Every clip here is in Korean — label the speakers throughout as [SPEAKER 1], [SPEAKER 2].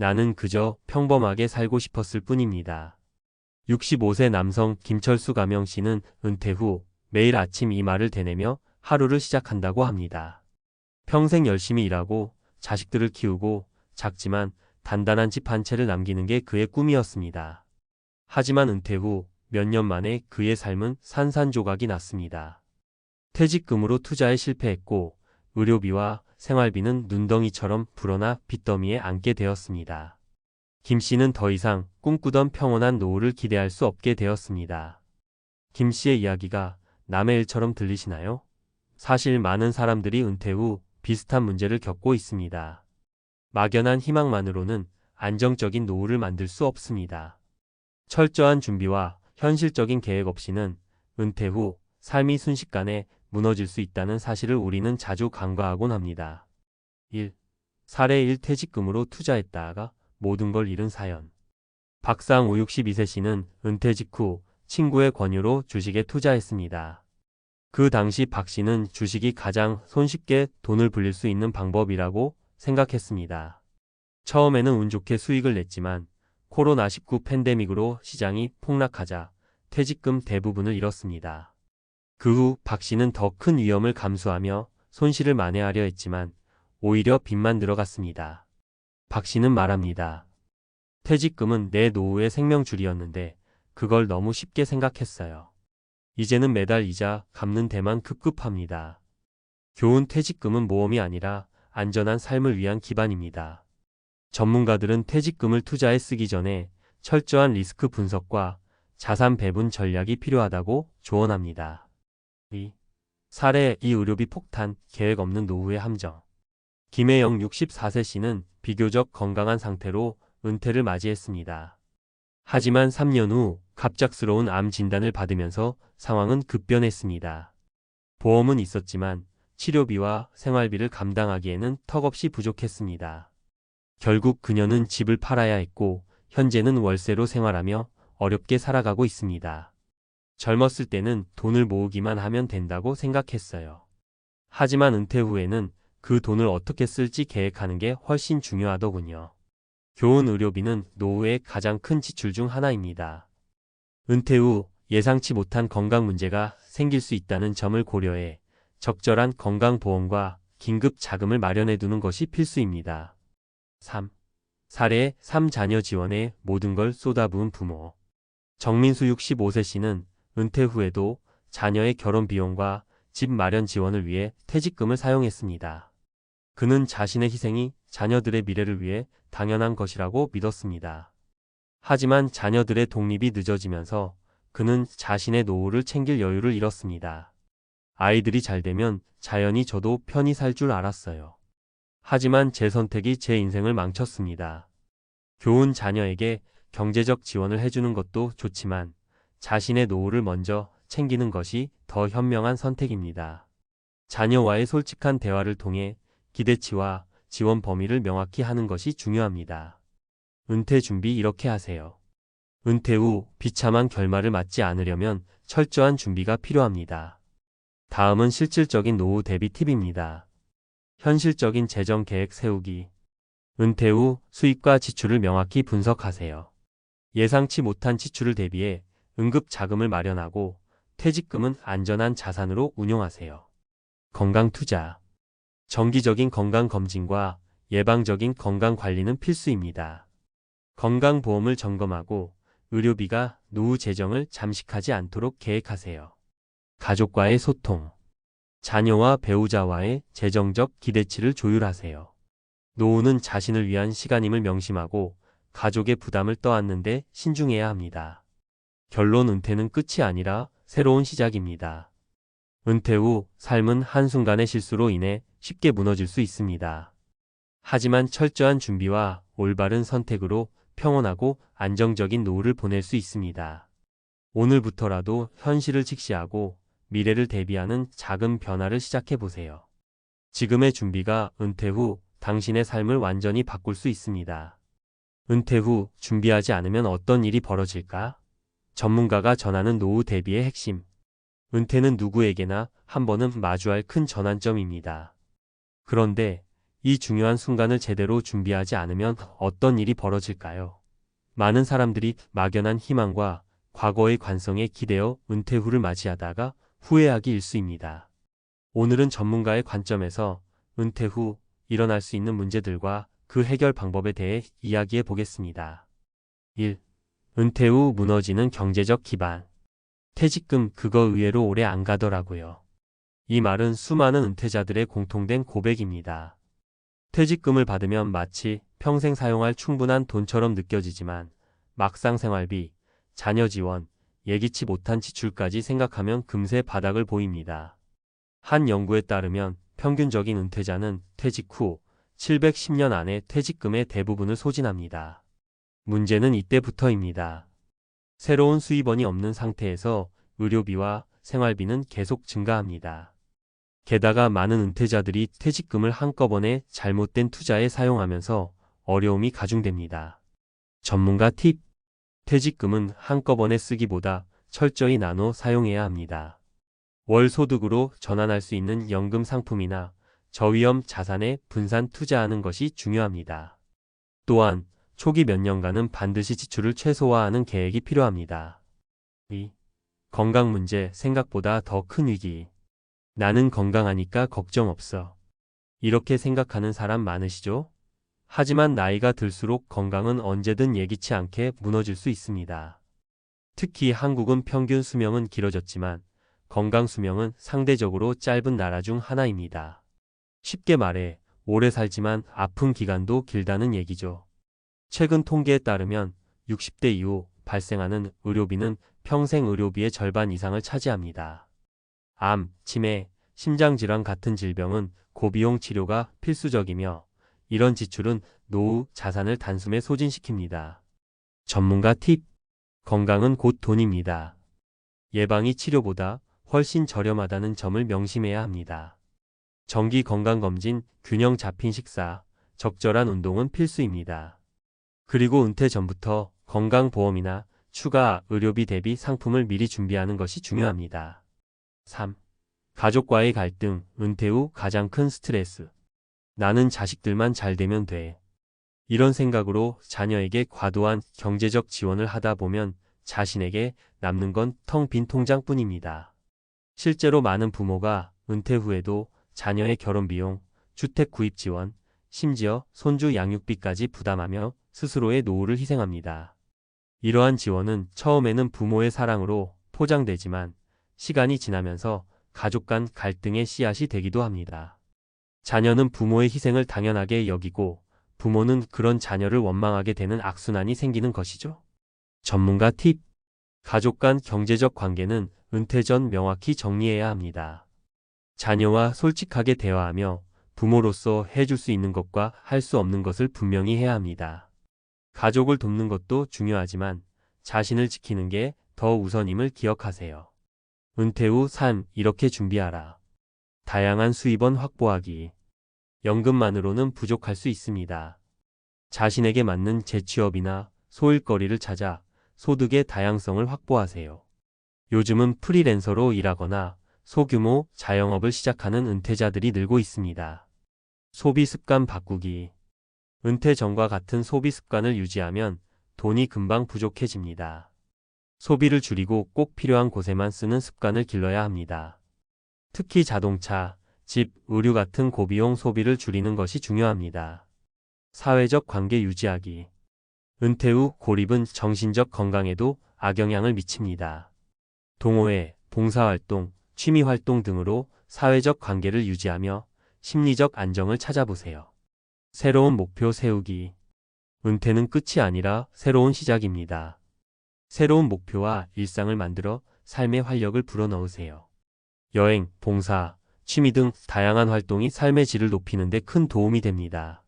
[SPEAKER 1] 나는 그저 평범하게 살고 싶었을 뿐입니다. 65세 남성 김철수 가명 씨는 은퇴 후 매일 아침 이 말을 되뇌며 하루를 시작한다고 합니다. 평생 열심히 일하고 자식들을 키우고 작지만 단단한 집 한 채를 남기는 게 그의 꿈이었습니다. 하지만 은퇴 후 몇 년 만에 그의 삶은 산산조각이 났습니다. 퇴직금으로 투자에 실패했고 의료비와 생활비는 눈덩이처럼 불어나 빚더미에 앉게 되었습니다. 김 씨는 더 이상 꿈꾸던 평온한 노후를 기대할 수 없게 되었습니다. 김 씨의 이야기가 남의 일처럼 들리시나요? 사실 많은 사람들이 은퇴 후 비슷한 문제를 겪고 있습니다. 막연한 희망만으로는 안정적인 노후를 만들 수 없습니다. 철저한 준비와 현실적인 계획 없이는 은퇴 후 삶이 순식간에 무너질 수 있다는 사실을 우리는 자주 간과하곤 합니다. 1. 사례 1. 퇴직금으로 투자했다가 모든 걸 잃은 사연. 박상우 62세 씨는 은퇴 직후 친구의 권유로 주식에 투자했습니다. 그 당시 박 씨는 주식이 가장 손쉽게 돈을 불릴 수 있는 방법이라고 생각했습니다. 처음에는 운 좋게 수익을 냈지만 코로나19 팬데믹으로 시장이 폭락하자 퇴직금 대부분을 잃었습니다. 그 후 박 씨는 더 큰 위험을 감수하며 손실을 만회하려 했지만 오히려 빚만 들어갔습니다. 박 씨는 말합니다. 퇴직금은 내 노후의 생명줄이었는데 그걸 너무 쉽게 생각했어요. 이제는 매달 이자 갚는 데만 급급합니다. 교훈: 퇴직금은 모험이 아니라 안전한 삶을 위한 기반입니다. 전문가들은 퇴직금을 투자에 쓰기 전에 철저한 리스크 분석과 자산 배분 전략이 필요하다고 조언합니다. 2. 사례 2. 의료비 폭탄, 계획 없는 노후의 함정. 김혜영 64세 씨는 비교적 건강한 상태로 은퇴를 맞이했습니다. 하지만 3년 후 갑작스러운 암 진단을 받으면서 상황은 급변했습니다. 보험은 있었지만 치료비와 생활비를 감당하기에는 턱없이 부족했습니다. 결국 그녀는 집을 팔아야 했고 현재는 월세로 생활하며 어렵게 살아가고 있습니다. 젊었을 때는 돈을 모으기만 하면 된다고 생각했어요. 하지만 은퇴 후에는 그 돈을 어떻게 쓸지 계획하는 게 훨씬 중요하더군요. 교훈: 의료비는 노후의 가장 큰 지출 중 하나입니다. 은퇴 후 예상치 못한 건강 문제가 생길 수 있다는 점을 고려해 적절한 건강보험과 긴급 자금을 마련해 두는 것이 필수입니다. 3. 사례 3. 자녀 지원에 모든 걸 쏟아부은 부모. 정민수 65세 씨는 은퇴 후에도 자녀의 결혼 비용과 집 마련 지원을 위해 퇴직금을 사용했습니다. 그는 자신의 희생이 자녀들의 미래를 위해 당연한 것이라고 믿었습니다. 하지만 자녀들의 독립이 늦어지면서 그는 자신의 노후를 챙길 여유를 잃었습니다. 아이들이 잘 되면 자연히 저도 편히 살 줄 알았어요. 하지만 제 선택이 제 인생을 망쳤습니다. 교훈: 자녀에게 경제적 지원을 해주는 것도 좋지만 자신의 노후를 먼저 챙기는 것이 더 현명한 선택입니다. 자녀와의 솔직한 대화를 통해 기대치와 지원 범위를 명확히 하는 것이 중요합니다. 은퇴 준비 이렇게 하세요. 은퇴 후 비참한 결말을 맞지 않으려면 철저한 준비가 필요합니다. 다음은 실질적인 노후 대비 팁입니다. 현실적인 재정 계획 세우기. 은퇴 후 수입과 지출을 명확히 분석하세요. 예상치 못한 지출을 대비해 응급 자금을 마련하고 퇴직금은 안전한 자산으로 운용하세요. 건강 투자. 정기적인 건강 검진과 예방적인 건강 관리는 필수입니다. 건강보험을 점검하고 의료비가 노후 재정을 잠식하지 않도록 계획하세요. 가족과의 소통. 자녀와 배우자와의 재정적 기대치를 조율하세요. 노후는 자신을 위한 시간임을 명심하고 가족의 부담을 떠안는 데 신중해야 합니다. 결론: 은퇴는 끝이 아니라 새로운 시작입니다. 은퇴 후 삶은 한순간의 실수로 인해 쉽게 무너질 수 있습니다. 하지만 철저한 준비와 올바른 선택으로 평온하고 안정적인 노후를 보낼 수 있습니다. 오늘부터라도 현실을 직시하고 미래를 대비하는 작은 변화를 시작해 보세요. 지금의 준비가 은퇴 후 당신의 삶을 완전히 바꿀 수 있습니다. 은퇴 후 준비하지 않으면 어떤 일이 벌어질까? 전문가가 전하는 노후 대비의 핵심. 은퇴는 누구에게나 한 번은 마주할 큰 전환점입니다. 그런데 이 중요한 순간을 제대로 준비하지 않으면 어떤 일이 벌어질까요? 많은 사람들이 막연한 희망과 과거의 관성에 기대어 은퇴 후를 맞이하다가 후회하기 일쑤입니다. 오늘은 전문가의 관점에서 은퇴 후 일어날 수 있는 문제들과 그 해결 방법에 대해 이야기해 보겠습니다. 1. 은퇴 후 무너지는 경제적 기반. 퇴직금 그거 의외로 오래 안 가더라고요. 이 말은 수많은 은퇴자들의 공통된 고백입니다. 퇴직금을 받으면 마치 평생 사용할 충분한 돈처럼 느껴지지만 막상 생활비, 자녀 지원, 예기치 못한 지출까지 생각하면 금세 바닥을 보입니다. 한 연구에 따르면 평균적인 은퇴자는 퇴직 후 710년 안에 퇴직금의 대부분을 소진합니다. 문제는 이때부터입니다. 새로운 수입원이 없는 상태에서 의료비와 생활비는 계속 증가합니다. 게다가 많은 은퇴자들이 퇴직금을 한꺼번에 잘못된 투자에 사용하면서 어려움이 가중됩니다. 전문가 팁. 퇴직금은 한꺼번에 쓰기보다 철저히 나눠 사용해야 합니다. 월 소득으로 전환할 수 있는 연금 상품이나 저위험 자산에 분산 투자하는 것이 중요합니다. 또한 초기 몇 년간은 반드시 지출을 최소화하는 계획이 필요합니다. 2. 건강 문제 생각보다 더 큰 위기. 나는 건강하니까 걱정 없어. 이렇게 생각하는 사람 많으시죠? 하지만 나이가 들수록 건강은 언제든 예기치 않게 무너질 수 있습니다. 특히 한국은 평균 수명은 길어졌지만 건강 수명은 상대적으로 짧은 나라 중 하나입니다. 쉽게 말해 오래 살지만 아픈 기간도 길다는 얘기죠. 최근 통계에 따르면 60대 이후 발생하는 의료비는 평생 의료비의 절반 이상을 차지합니다. 암, 치매, 심장질환 같은 질병은 고비용 치료가 필수적이며 이런 지출은 노후 자산을 단숨에 소진시킵니다. 전문가 팁. 건강은 곧 돈입니다. 예방이 치료보다 훨씬 저렴하다는 점을 명심해야 합니다. 정기 건강검진, 균형 잡힌 식사, 적절한 운동은 필수입니다. 그리고 은퇴 전부터 건강보험이나 추가 의료비 대비 상품을 미리 준비하는 것이 중요합니다. 3. 가족과의 갈등, 은퇴 후 가장 큰 스트레스. 나는 자식들만 잘 되면 돼. 이런 생각으로 자녀에게 과도한 경제적 지원을 하다 보면 자신에게 남는 건 텅 빈 통장뿐입니다. 실제로 많은 부모가 은퇴 후에도 자녀의 결혼 비용, 주택 구입 지원, 심지어 손주 양육비까지 부담하며 스스로의 노후를 희생합니다. 이러한 지원은 처음에는 부모의 사랑으로 포장되지만 시간이 지나면서 가족 간 갈등의 씨앗이 되기도 합니다. 자녀는 부모의 희생을 당연하게 여기고 부모는 그런 자녀를 원망하게 되는 악순환이 생기는 것이죠. 전문가 팁. 가족 간 경제적 관계는 은퇴 전 명확히 정리해야 합니다. 자녀와 솔직하게 대화하며 부모로서 해줄 수 있는 것과 할 수 없는 것을 분명히 해야 합니다. 가족을 돕는 것도 중요하지만 자신을 지키는 게 더 우선임을 기억하세요. 은퇴 후 삶 이렇게 준비하라. 다양한 수입원 확보하기. 연금만으로는 부족할 수 있습니다. 자신에게 맞는 재취업이나 소일거리를 찾아 소득의 다양성을 확보하세요. 요즘은 프리랜서로 일하거나 소규모 자영업을 시작하는 은퇴자들이 늘고 있습니다. 소비 습관 바꾸기. 은퇴 전과 같은 소비 습관을 유지하면 돈이 금방 부족해집니다. 소비를 줄이고 꼭 필요한 곳에만 쓰는 습관을 길러야 합니다. 특히 자동차, 집, 의류 같은 고비용 소비를 줄이는 것이 중요합니다. 사회적 관계 유지하기. 은퇴 후 고립은 정신적 건강에도 악영향을 미칩니다. 동호회, 봉사활동, 취미활동 등으로 사회적 관계를 유지하며 심리적 안정을 찾아보세요. 새로운 목표 세우기. 은퇴는 끝이 아니라 새로운 시작입니다. 새로운 목표와 일상을 만들어 삶의 활력을 불어넣으세요. 여행, 봉사, 취미 등 다양한 활동이 삶의 질을 높이는 데 큰 도움이 됩니다.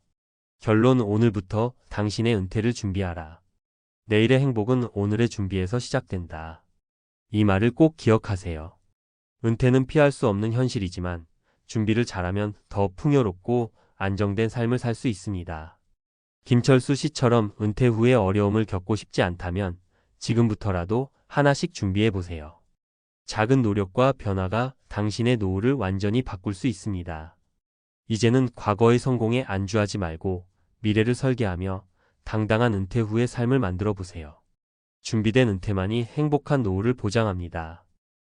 [SPEAKER 1] 결론. 오늘부터 당신의 은퇴를 준비하라. 내일의 행복은 오늘의 준비에서 시작된다. 이 말을 꼭 기억하세요. 은퇴는 피할 수 없는 현실이지만 준비를 잘하면 더 풍요롭고 안정된 삶을 살 수 있습니다. 김철수 씨처럼 은퇴 후에 어려움을 겪고 싶지 않다면 지금부터라도 하나씩 준비해 보세요. 작은 노력과 변화가 당신의 노후를 완전히 바꿀 수 있습니다. 이제는 과거의 성공에 안주하지 말고 미래를 설계하며 당당한 은퇴 후의 삶을 만들어 보세요. 준비된 은퇴만이 행복한 노후를 보장합니다.